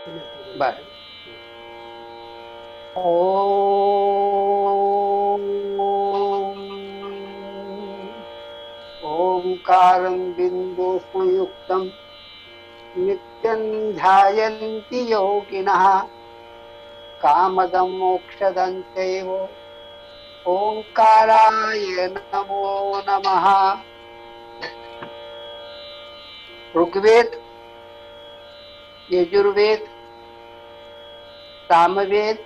बर. ओम ओंकारं बिंदु संयुक्तं नित्यं ध्यायन्ति योगिनः कामदं मोक्षदं चैव ओंकाराय नमो नमः. ऋग्वेद, यजुर्वेद, सामवेद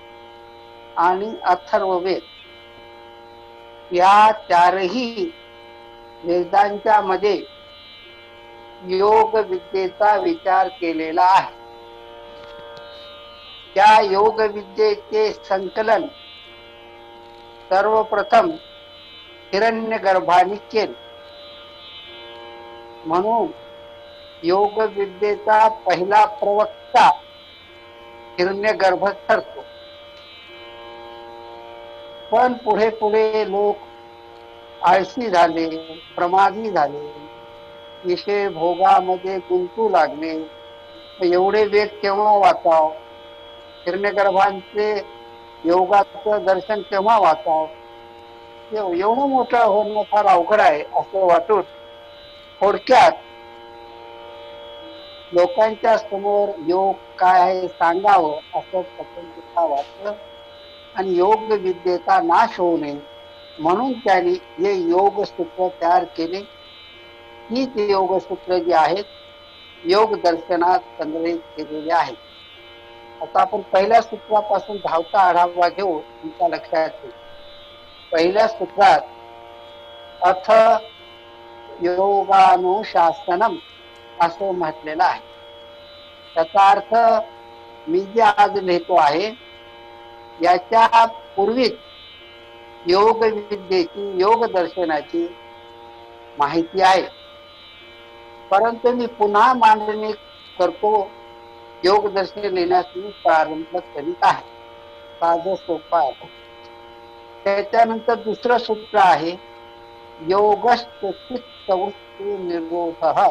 आणि अथर्ववेद या चारही वेदांच्या मध्ये योग विद्येचा विचार केलेला आहे. त्या योग विद्येचे संकलन सर्वप्रथम हिरण्यगर्भाने केले. म्हणून योग विद्येचा पहिला प्रवक्ता हिरण्यगर्भ ठरतो. पण पुढे पुढे लोक आळशी झाले, प्रमादी झाले, विषय भोगामध्ये गुंतू लागले. एवढे वेद केव्हा वाचाव, हिरण्यगर्भांचे योगाचं दर्शन केव्हा वाचाव, एवढं मोठं होणं फार अवघड आहे असं वाटून थोडक्यात लोकांच्या समोर योग काय आहे सांगावं असं पसंतीचा वाटलं. आणि योग विद्येचा नाश होऊ नये म्हणून त्यांनी हे योगसूत्र तयार केले. हीच योगसूत्र जी आहेत योग दर्शनात संग्रहित केलेली आहेत. आता आपण पहिल्या सूत्रापासून धावता आढावा घेऊ. तुमच्या लक्षात येईल. पहिल्या सूत्रात अथ योगानुशासनम असं म्हटलेलं आहे. त्याचा अर्थ मी जे आज लिहितो आहे याच्या पूर्वीच योग विद्येची, योग दर्शनाची माहिती आहे, परंतु मी पुन्हा मांडणी करतो. योग दर्शन लिहिण्यास मी प्रारंभ करीत आहे. साधं सोपा आहे. त्याच्यानंतर दुसरं सूत्र आहे योगश्चित्तवृत्ती निरोधः.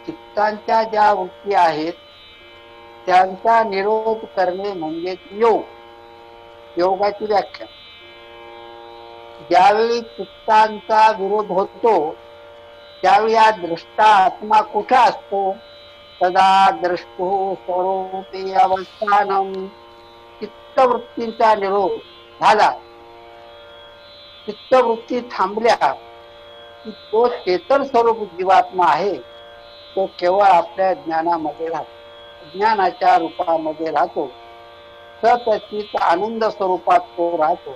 चित्तांच्या ज्या वृत्ती आहेत त्यांचा निरोध करणे म्हणजे योग. योगाची व्याख्या. ज्यावेळी चित्तांचा विरोध होतो त्यावेळी हा दृष्टा आत्मा कुठे असतो? सदा द्रष्टो स्वरूपी अवस्थानम. चित्तवृत्तींचा निरोध झाला, चित्तवृत्ती थांबल्या की तो चेतन स्वरूप जीवात्मा आहे तो केवळ आपल्या ज्ञानामध्ये राहतो, ज्ञानाच्या रूपामध्ये राहतो, सचित आनंद स्वरूपात तो राहतो.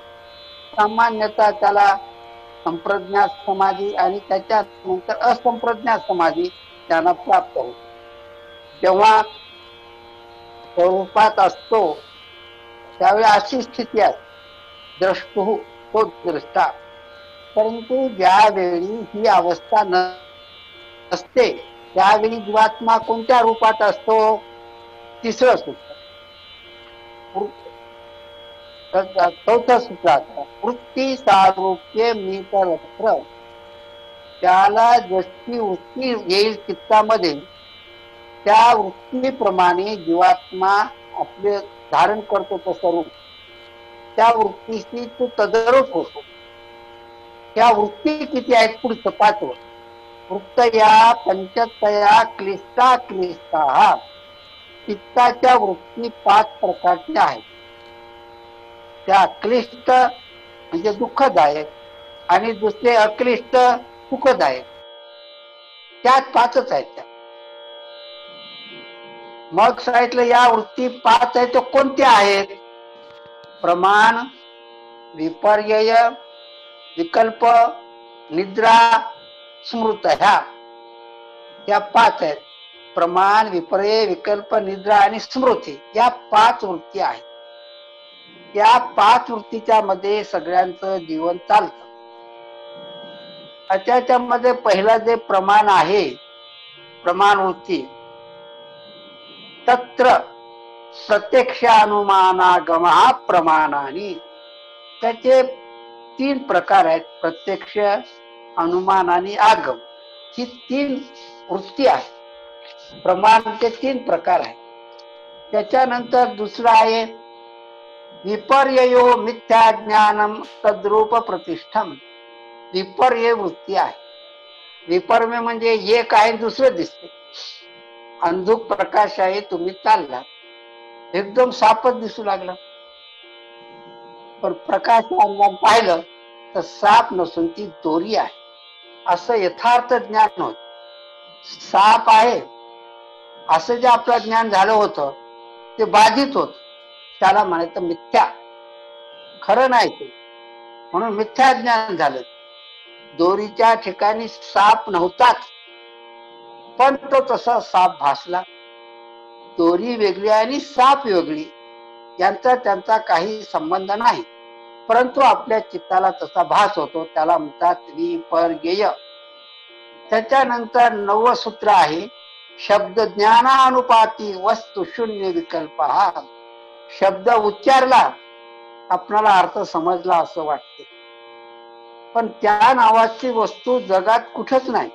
सामान्यतः त्याला संप्रज्ञात समाधी आणि त्याच्यानंतर असंप्रज्ञात समाधी त्यांना प्राप्त होतो. जेव्हा स्वरूपात असतो त्यावेळी अशी स्थिती असते, द्रष्टू तो दृष्टा. परंतु ज्यावेळी ही अवस्था नसते त्यावेळी जीवात्मा कोणत्या रूपात असतो? तिसरं सूत्र, चौथं सूत्रात वृत्ती सारूप्य मित्रत्र. त्याला जशी वृत्ती येईल चित्तामध्ये त्या वृत्तीप्रमाणे जीवात्मा आपले धारण करतो तो स्वरूप. त्या वृत्तीशी तो तदरूप होतो. त्या वृत्ती किती आहेत? पुढचं पाचवं. वृत्तया पंचतया क्लिष्टा क्लिष्टा. चित्ताच्या वृत्ती 5 प्रकारच्या आहेत. त्या क्लिष्ट म्हणजे दुःखदायक आणि दुसरे अक्लिष्ट सुखदायक. त्यात 5च आहेत त्या. मग सांगितलं या वृत्ती 5 आहेत तर कोणत्या आहेत? प्रमाण, विपर्यय, विकल्प, निद्रा, स्मृत. ह्या 5 आहेत. प्रमाण, विपर्यय, विकल्प, निद्रा आणि स्मृती या 5 वृत्ती आहेत. या 5 वृत्तीच्या मध्ये सगळ्यांचं जीवन चालतं. त्याच्यामध्ये पहिला जे प्रमाण आहे, प्रमाण वृत्ती, तत्र प्रत्यक्ष अनुमानागम प्रमाणानी. त्याचे 3 प्रकार आहेत. प्रत्यक्ष, अनुमान आणि आगम ही 3 वृत्ती आहेत. प्रमाणचे 3 प्रकार आहेत. त्याच्यानंतर दुसरं आहे विपर्ययो मिथ्या ज्ञानम तद्रूप प्रतिष्ठम. विपर्य वृत्ती आहे. विपर्य म्हणजे एक आहे दुसरं दिसते. अंधुक प्रकाश आहे, तुम्ही चालला एकदम सापच दिसू लागला, पण प्रकाश अंगात पाहिलं तर साप नसून ती दोरी आहे असं यथार्थ ज्ञान होत. साप आहे असं जे आपलं ज्ञान झालं होतं ते बाधित होत, त्याला म्हणायचं मिथ्या, खरं नाही ते, म्हणून मिथ्या ज्ञान झालं. दोरीच्या ठिकाणी साप नव्हताच, पण तो तसा साप भासला. दोरी वेगळी आणि साप वेगळी, यांचा त्यांचा काही संबंध नाही, परंतु आपल्या चित्ताला तसा भास होतो, त्याला म्हणतात विपर्यय. त्याच्यानंतर 9वं सूत्र आहे शब्द ज्ञानानुपाती वस्तू शून्य विकल्प. हा शब्द उच्चारला, आपणाला अर्थ समजला असं वाटते, पण त्या नावाची वस्तू जगात कुठंच नाही,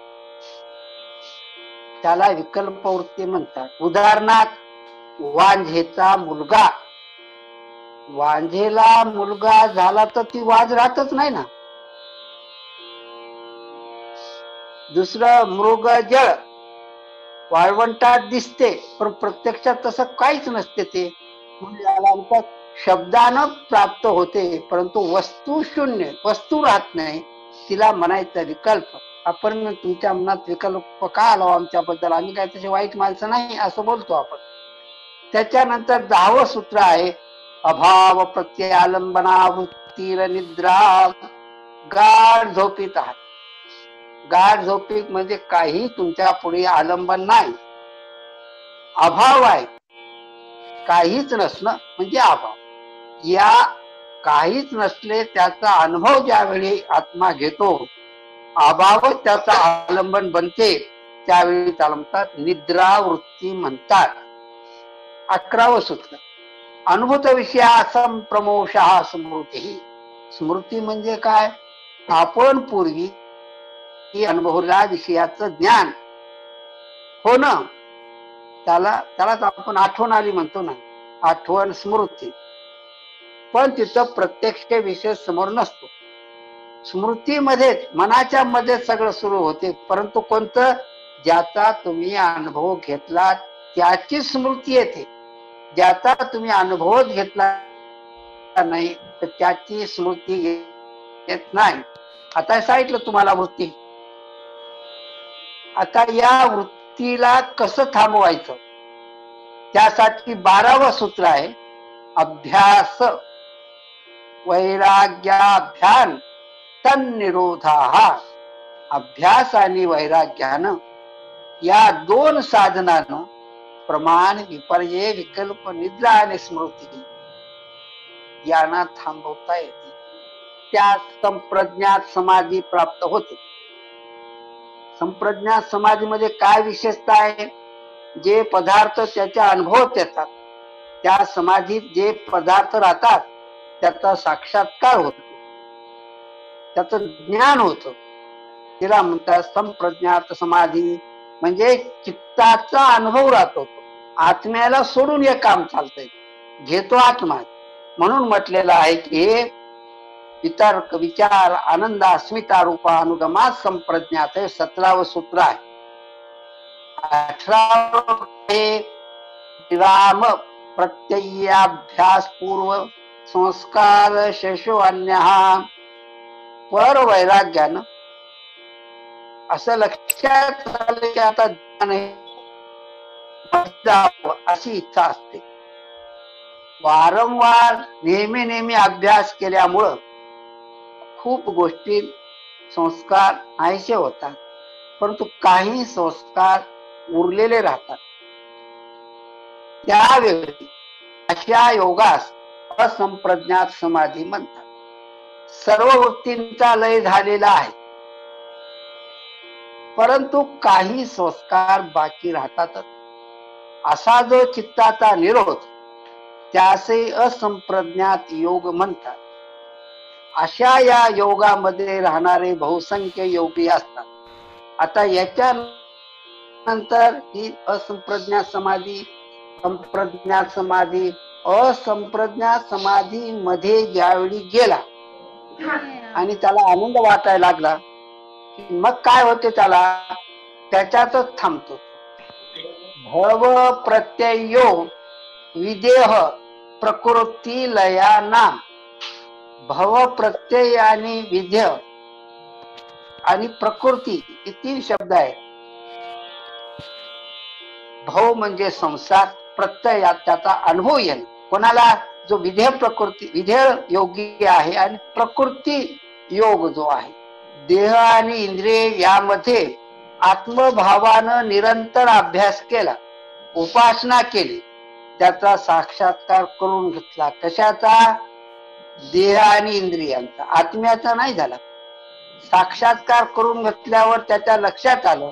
त्याला विकल्प वृत्ती म्हणतात. उदाहरणार्थ वांझेचा मुलगा. वांझेला मुलगा झाला तर ती वाज राहतच नाही ना. दुसरं मृग जळ, वाळवंटात दिसते पण प्रत्यक्षात तसं काहीच नसते ते, म्हणून शब्दानं प्राप्त होते परंतु वस्तू शून्य, वस्तू राहत नाही, तिला म्हणायचं विकल्प. आपण तुमच्या मनात विकल्प का आलो आमच्याबद्दल, आम्ही काय तसे वाईट माणसं नाही असं बोलतो आपण. त्याच्यानंतर 10वं सूत्र आहे अभाव प्रत्यालंबना वृत्तीर निद्रा. गाढ झोपीत आहात. गाढ झोपीत म्हणजे काही तुमच्या पुढे आलंबन नाही, अभाव आहे, काहीच नसणं म्हणजे अभाव. या काहीच नसले त्याचा अनुभव ज्यावेळी आत्मा घेतो, अभावच त्याचा आलंबन बनते, त्यावेळी त्याला म्हणतात निद्रा वृत्ती म्हणतात. 11वं सूत्र अनुभूत विषया संप्रमोषः स्मृती. स्मृती म्हणजे काय? आपण पूर्वी अनुभवल्या विषयाचं ज्ञान होणं, त्यालाच आपण आठवण आली म्हणतो ना, आठवण स्मृती. पण तिथं प्रत्यक्ष विषय समोर नसतो. स्मृतीमध्येच मनाच्या मध्ये सगळं सुरू होते, परंतु कोणतं? ज्याचा तुम्ही अनुभव घेतला त्याची स्मृती येते. ज्याचा तुम्ही अनुभवच घेतला नाही तर त्याची स्मृती येत नाही. आता सांगितलं तुम्हाला वृत्ती. आता या वृत्तीला कसं थांबवायचं, त्यासाठी 12वं सूत्र आहे अभ्यास वैराग्याभ्यान तन्निरोधा. अभ्यास आणि वैराग्यानं, या 2 साधनानं प्रमाण, विपर्य, विकल्प, निद्रा आणि स्मृती यांना थांबवता येते. त्या संप्रज्ञात समाधी प्राप्त होते. संप्रज्ञात समाधीमध्ये काय विशेषता आहे? जे पदार्थ त्याच्या अनुभवात येतात, त्या समाधीत जे पदार्थ राहतात त्याचा साक्षात्कार होतो, त्याचं ज्ञान होतं. तिला म्हणतात संप्रज्ञात समाधी. म्हणजे चित्ताचा अनुभव राहतो. आत्म्याला सोडून हे काम चालतंय, घेतो आत्मा. म्हणून म्हटलेलं आहे की वितर्क, विचार, आनंद, अस्मिता रूपा अनुगमात संप्रज्ञात. 17वं सूत्र आहे. 18वं विराम प्रत्ययाभ्यास पूर्व संस्कार शेषो अन्य. पर वैराग्यानं असं लक्षात आलं की आता अशी इच्छा असते. वारंवार नेहमी अभ्यास केल्यामुळं खूप गोष्टी, संस्कार नाहीसे होतात, परंतु काही संस्कार उरलेले राहतात. त्यावेळी अशा योगास असंप्रज्ञात समाधी म्हणतात. सर्व वृत्तींचा लय झालेला आहे, परंतु काही संस्कार बाकी राहतातच. असा जो चित्ताचा निरोध, त्याचे असंप्रज्ञात योग म्हणतात. अशा या योगामध्ये राहणारे बहुसंख्य योगी असतात. आता याच्या नंतर ही असंप्रज्ञात समाधी संप्रज्ञा समाधी, असंप्रज्ञा समाधी मध्ये ज्यावेळी गेला आणि त्याला आनंद वाटायला लागला, मग काय होते त्याला, त्याच्यातच थांबतो. भव प्रत्ययो विदेह प्रकृती लयाना. भव प्रत्यय आणि विधेय आणि प्रकृती हे 3 शब्द आहेत. भव म्हणजे संसार, प्रत्यय त्याचा अनुभव येणे कोणाला, जो विधेय प्रकृती विधेय योगी आहे, आणि प्रकृती योग जो आहे, देह आणि इंद्रिय यामध्ये आत्मभावानं निरंतर अभ्यास केला, उपासना केली, त्याचा साक्षात्कार करून घेतला. कशाचा, देह आणि इंद्रियांचा, आत्म्याचा नाही झाला. साक्षात्कार करून घेतल्यावर त्याच्या लक्षात आलं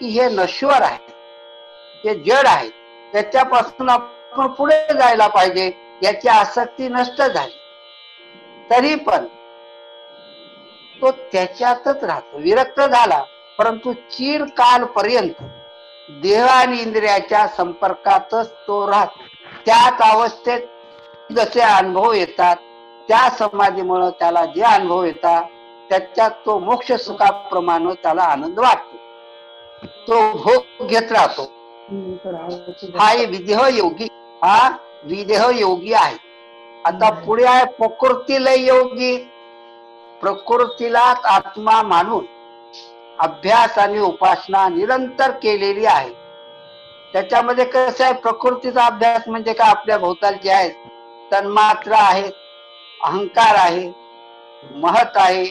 की हे नश्वर आहे, हे जड आहे, त्याच्यापासून आपण पुढे जायला पाहिजे, याची आसक्ती नष्ट झाली. तरी पण तो त्याच्यातच राहतो, विरक्त झाला, परंतु चिरकालपर्यंत देह आणि इंद्रियाच्या संपर्कातच तो राहतो. त्याच अवस्थेत जसे अनुभव येतात, त्या समाधीमुळे त्याला जे अनुभव येतात त्याच्यात तो मोक्ष सुखाप्रमाणे त्याला आनंद वाटतो, तो भोग घेत राहतो. हा विदेह योगी, हा विदेह योगी आहे. आता पुढे आहे प्रकृती लय योगी. प्रकृतीलाच आत्मा मानून अभ्यास आणि उपासना निरंतर केलेली आहे. त्याच्यामध्ये कसं आहे, प्रकृतीचा अभ्यास म्हणजे काय, आपल्या भोवतालचे आहेत तन्मात्र आहेत, अहंकार आहे, महत आहे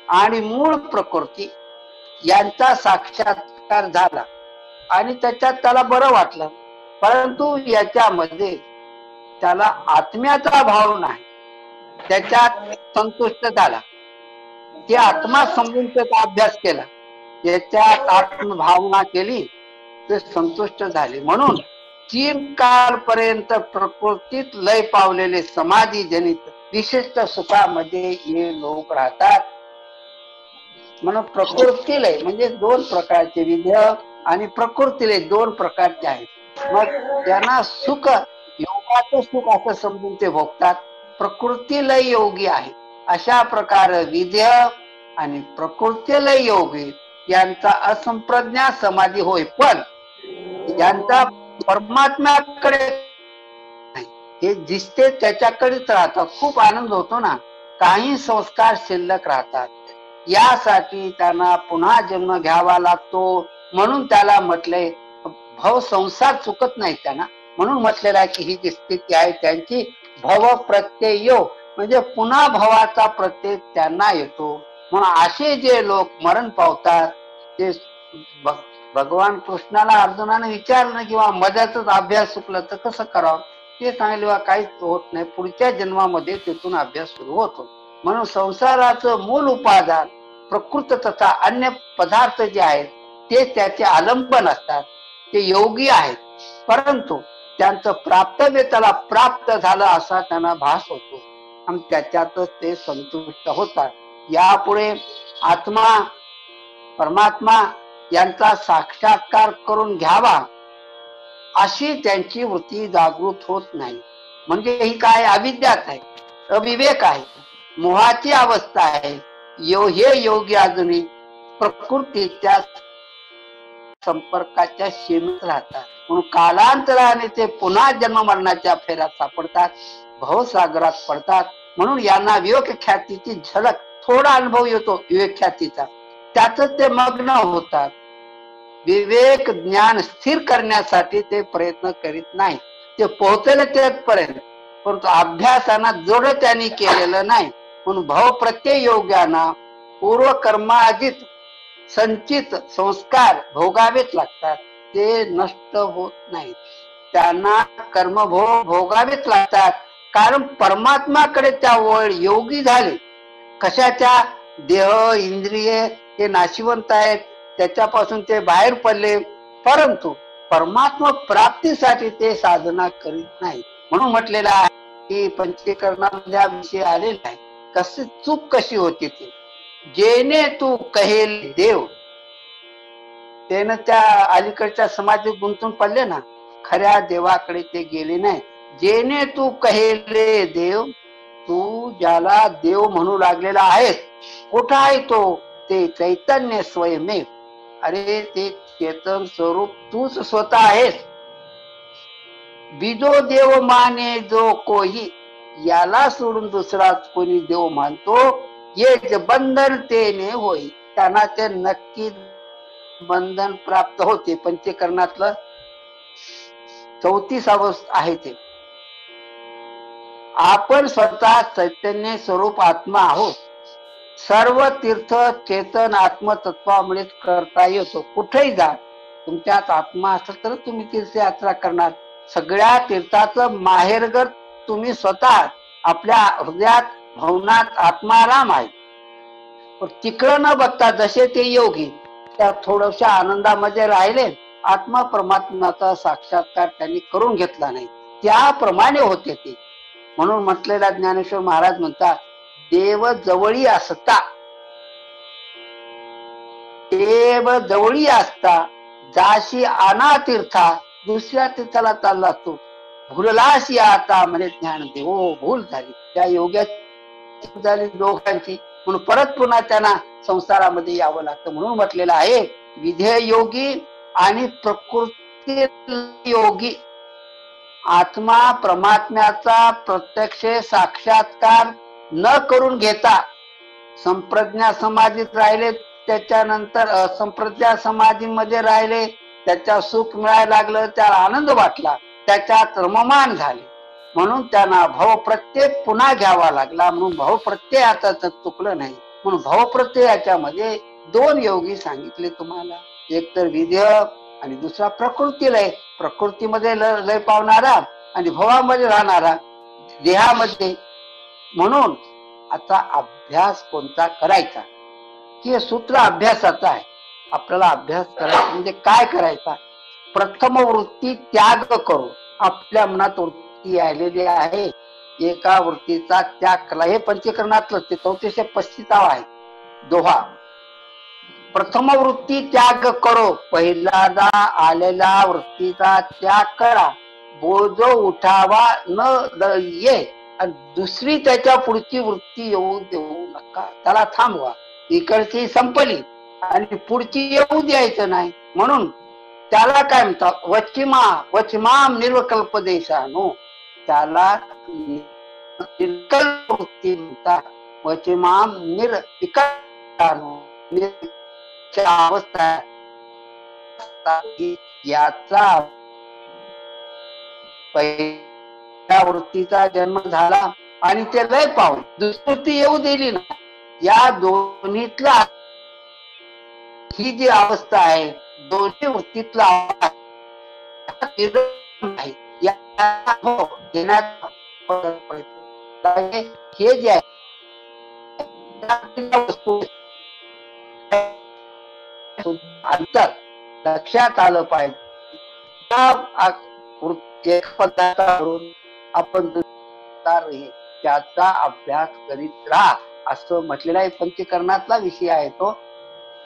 आणि मूळ प्रकृती यांचा साक्षात्कार झाला आणि त्याच्यात त्याला बरं वाटलं. परंतु याच्यामध्ये त्याला आत्म्याचा भाव नाही, त्याच्यात संतुष्ट झाला. ते आत्मा समजून त्याचा अभ्यास केला, याच्यात आत्मभावना केली, ते संतुष्ट झाले. म्हणून चिरकालपर्यंत प्रकृतीत लय पावलेले समाधी जनित विशिष्ट सुखामध्ये हे लोक राहतात. म्हणून प्रकृती लय म्हणजे 2 प्रकारचे, विधेय आणि प्रकृती लय 2 प्रकारचे आहेत. मग त्यांना सुख, योगाचं सुख असं समजून ते भोगतात. प्रकृती लय योगी आहे. अशा प्रकारे विधेय आणि प्रकृती लय योगी यांचा असंप्रज्ञा समाधी होय, पण यांचा परमात्म्याकडे हे दिसते त्याच्याकडेच राहतात. खूप आनंद होतो ना, काही संस्कार शिल्लक राहतात, यासाठी त्यांना पुन्हा जन्म घ्यावा लागतो. म्हणून त्याला म्हटलंय भव संसार चुकत नाही त्यांना, म्हणून म्हटलेलं आहे की ही जी स्थिती आहे त्यांची भव प्रत्यय म्हणजे पुन्हा भवाचा प्रत्यय त्यांना येतो. म्हणून असे जे लोक मरण पावतात ते भगवान कृष्णाला अर्जुनाने विचारलं किंवा मध्यातच अभ्यास चुकलं तर कसं करावं, ते सांगितलं काहीच होत नाही, पुढच्या जन्मामध्ये तिथून अभ्यास सुरू होतो. म्हणून संसाराचं मूल उपादान प्रकृत तथा अन्य पदार्थ जे आहेत ते त्याचे आलंबन असतात, ते योगी आहेत, परंतु त्यांचं प्राप्तव्य त्याला प्राप्त झालं असा त्यांना भास होतो आणि त्याच्यातच ते संतुष्ट होतात. यापुढे आत्मा परमात्मा यांचा साक्षात्कार करून घ्यावा अशी त्यांची वृत्ती जागृत होत नाही. म्हणजे ही काय, अविद्यात आहे, अविवेक आहे, मोहाची अवस्था आहे. हे योगी अजूनही प्रकृतीच्या संपर्काच्या सीमेत राहतात. म्हणून कालांतराने ते पुन्हा जन्म मरणाच्या फेऱ्यात सापडतात, भवसागरात पडतात. म्हणून यांना विवेक ख्यातीची झलक, थोडा अनुभव येतो विवेक ख्यातीचा, त्यातच ते मग्न होतात. विवेक ज्ञान स्थिर करण्यासाठी ते प्रयत्न करीत नाही, ते पोहोचले तेथपर्यंत, परंतु अभ्यासाना जोड त्यांनी केलेलं नाही. म्हणून भाव प्रत्यय योग्याना पूर्वकर्माजित संचित संस्कार भोगावेच लागतात, ते नष्ट होत नाहीत. त्यांना कर्मभोग भोगावेच लागतात, कारण परमात्माकडे त्या वळ योगी झाले. कशाच्या, देह इंद्रिये हे नाशिवंत आहेत, त्याच्यापासून ते बाहेर पडले, परंतु परमात्मा प्राप्तीसाठी ते साधना करीत नाही. म्हणून म्हटलेलं आहे की पंचीकरणामध्ये हा विषय आलेला आहे. कशी चूक कशी होती ती, जेने तू कहेल देव, त्यानं त्या अलीकडच्या समाजात गुंतून पडले ना, खऱ्या देवाकडे ते गेले नाही. जेने तू कहेले देव, तू ज्याला देव म्हणू लागलेला आहेस, कुठं आहे तो? ते चैतन्य स्वयमेव. अरे ते चेतन स्वरूप तूच स्वतः आहेस. बिजो देव माने जो कोही, याला सोडून दुसरा कोणी देव मानतो, ये बंधन तेने होई. त्यांना ते नक्की बंधन प्राप्त होते. पंचकरणातलं 34 आहे ते. आपण स्वतः चैतन्य स्वरूप आत्मा आहोत. सर्व तीर्थ चेतन आत्मतत्वामुळे करता येतो. कुठेही जा, तुमच्यात आत्मा असेल तर तुम्ही तीर्थयात्रा करणार. सगळ्या तीर्थाचं माहेरघर तुम्ही स्वतः. आपल्या हृदयात भवनात आत्माराम आहे. तिकडं न बघता जसे ते योगी त्या थोड्याशा आनंदामध्ये राहिले, आत्मा परमात्म्याचा साक्षात्कार त्यांनी करून घेतला नाही, त्याप्रमाणे होते ते. म्हणून म्हटलेला ज्ञानेश्वर महाराज म्हणतात, देव जवळी असता, देव जवळी असता, जाशी आना तीर्था, दुसऱ्या तीर्थाला चालला तो. भूललाशी आता म्हणे ज्ञान देव. भूल झाली त्या योग्याची, झाली दोघांची. म्हणून परत पुन्हा त्यांना संसारामध्ये यावं लागतं. म्हणून म्हटलेलं आहे, विधेय योगी आणि प्रकृती योगी. आत्मा परमात्म्याचा प्रत्यक्ष साक्षात्कार न करून घेता संप्रज्ञा समाधीत राहिले, त्याच्यानंतर असंप्रज्ञा समाधीमध्ये राहिले, त्याच्या सुख मिळायला लागलं, त्याला आनंद वाटला, त्याच्यात रममान झाले. म्हणून त्यांना भावप्रत्यय पुन्हा घ्यावा लागला. म्हणून भावप्रत्यय आता चुकलं नाही. म्हणून भावप्रत्ययाच्या मध्ये 2 योगी सांगितले तुम्हाला. एक तर विधेय आणि दुसरा प्रकृती लय. प्रकृतीमध्ये लय पावणारा आणि भवामध्ये राहणारा देहामध्ये. म्हणून आता अभ्यास कोणता करायचा, की सूत्र अभ्यासाचा आहे. आपल्याला अभ्यास करायचा म्हणजे काय करायचा? प्रथम वृत्ती त्याग करू. आपल्या मनात वृत्ती आलेली आहे, एका वृत्तीचा त्याग केला. हे पंचकरणातलं ते 3435 आहे दोहा. प्रथम वृत्ती त्याग करो, पहिल्यांदा आलेला वृत्तीचा त्याग करा. बोज उठावा न ये, आणि दुसरी त्याच्या पुढची वृत्ती येऊ देऊ नका. त्याला थांबवा. इकडची संपली आणि पुढची येऊ द्यायचं नाही. म्हणून त्याला काय म्हणतात? वचिमाम निर्वकल्पदेशानो. त्याला निर्विकल्प वृत्ती म्हणतात. वचिमाम निर्विकल्पानो. अवस्था याचा पहिल्या वृत्तीचा जन्म झाला आणि ते लय पाहून दुष्कृती येऊ दिली ना. या दोन्हीतला ही जी अवस्था आहे, दोन्ही वृत्तीतला हे जे आहे अंतर लक्षात आलं पाहिजे. एक पदार्थावरून आपण त्याचा अभ्यास करीत राहा असं म्हटलेला आहे. पंचकरणातला विषय आहे तो.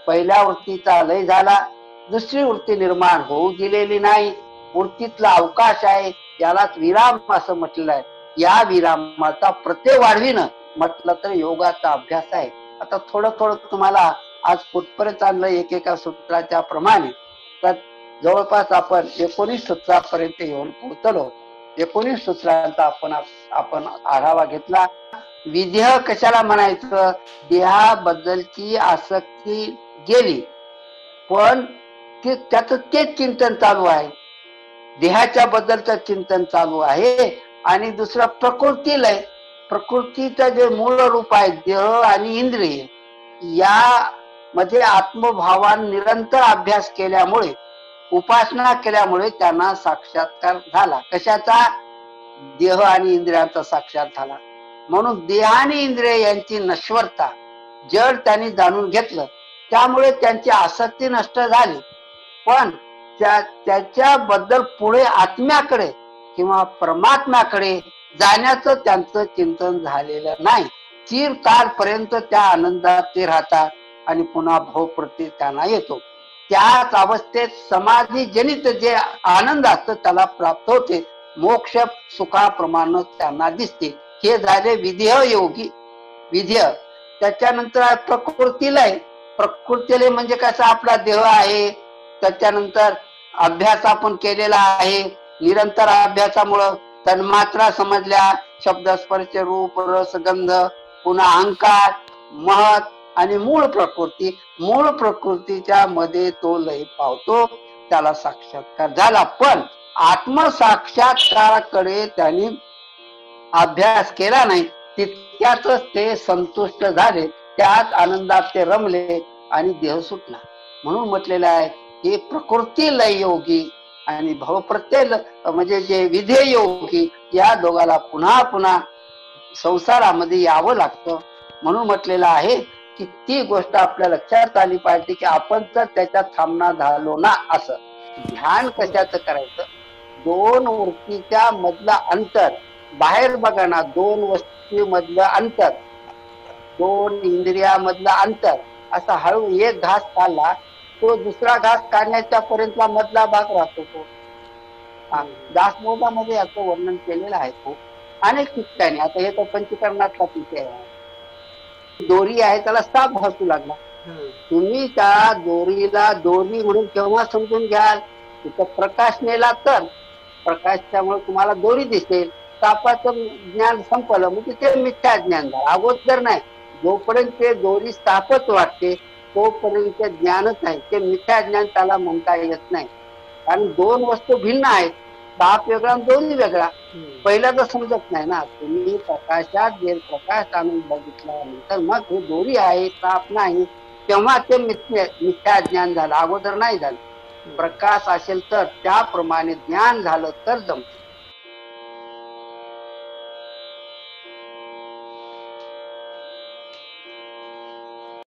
पहिल्या वृत्तीचा लय झाला, दुसरी वृत्ती निर्माण होऊ दिलेली नाही. वृत्तीतला अवकाश आहे, यालाच विराम असं म्हटलेलं आहे. या विरामाचा प्रत्यय वाढविणं म्हटलं तर योगाचा अभ्यास आहे. आता थोडं थोडं तुम्हाला आज कुठपर्यंत आणलं एकेका सूत्राच्या प्रमाणे. तर जवळपास आपण 19 सूत्रापर्यंत येऊन पोहोचलो. 19 सूत्रांचा आपण आढावा घेतला. विधेय कशाला म्हणायचं? देहाबद्दलची आसक्ती गेली, पण त्याचं तेच चिंतन चालू आहे. देहाच्या बद्दलचं चिंतन चालू आहे. आणि दुसरा प्रकृतीला आहे. प्रकृतीचं जे मूळ रूप आहे देह आणि इंद्रिय, या मध्ये आत्मभावान निरंतर अभ्यास केल्यामुळे, उपासना केल्यामुळे त्यांना साक्षात्कार झाला. कशाचा? देह आणि इंद्रियांचा साक्षात झाला. म्हणून देह आणि इंद्रिय यांची नश्वरता जर त्यांनी जाणून घेतलं, त्यामुळे त्यांची आसक्ती नष्ट झाली. पण त्याच्याबद्दल पुढे आत्म्याकडे किंवा परमात्म्याकडे जाण्याचं त्यांचं चिंतन झालेलं नाही. चिरकालपर्यंत त्या आनंदात ते राहतात आणि पुन्हा भाव प्रत्यय त्यांना येतो. त्याच अवस्थेत समाधी जनित जे आनंद असतं त्याला प्राप्त होते, मोक्ष सुखाप्रमाणे त्यांना दिसते. हे झाले विधेय योगी विधेय. त्याच्यानंतर प्रकृतीला आहे. प्रकृतीला म्हणजे कसं आपला देह आहे, त्याच्यानंतर अभ्यास आपण केलेला आहे, निरंतर अभ्यासामुळं तन्मात्रा समजल्या, शब्द स्पर्श रूप रस गंध, पुन्हा अहंकार महत आणि मूळ प्रकृती. मूळ प्रकृतीच्या मध्ये तो लय पावतो, त्याला साक्षात्कार झाला. पण आत्मसाक्षात्काराकडे त्यांनी अभ्यास केला नाही, तितक्यातच ते संतुष्ट झाले, त्याच आनंदात ते रमले आणि देह सुटला. म्हणून म्हटलेलं आहे की प्रकृती लय योगी आणि भवप्रत्यय म्हणजे जे विधेय योगी, या दोघाला पुन्हा पुन्हा संसारामध्ये यावं लागतं. म्हणून म्हटलेलं आहे की ती गोष्ट आपल्या लक्षात आली पाहिजे की आपण तर त्याच्यात थांबणार झालो ना. असं ध्यान कशाचं करायचं, दोन वृत्तीच्या मधला अंतर बाहेर बघा ना, दोन वस्तू मधलं अंतर, दोन इंद्रियामधलं अंतर, असा हळू एक घास काढला तो दुसरा घास काढण्याच्या पर्यंतला मधला भाग राहतो. तो दासबोधामध्ये याचं वर्णन केलेलं आहे खूप अनेक ठिकाणी. आता हे तर पंचकर्णातला विषय आहे. दोरी आहे त्याला साप भासू लागला, तुम्ही त्या दोरीला दोरी म्हणून केव्हा समजून घ्याल, तिथं प्रकाश नेला तर प्रकाश, त्यामुळे तुम्हाला दोरी दिसेल. सापाचं ज्ञान संपलं म्हणजे ते मिथ्या ज्ञान झालं. अगोदर नाही, जोपर्यंत ते दोरी सापच वाटते तोपर्यंत ज्ञानच आहे, ते मिथ्या ज्ञान त्याला म्हणता येत नाही. कारण दोन वस्तू भिन्न आहेत, साप वेगळा दोरी वेगळा. पहिला तर समजत नाही ना. तुम्ही प्रकाशात जे प्रकाश आणून बघितल्यानंतर मग हे दोरी आहे साप नाही, तेव्हा ते मिथ्या ज्ञान झालं, अगोदर नाही झालं. प्रकाश असेल तर त्याप्रमाणे ज्ञान झालं तर जमत.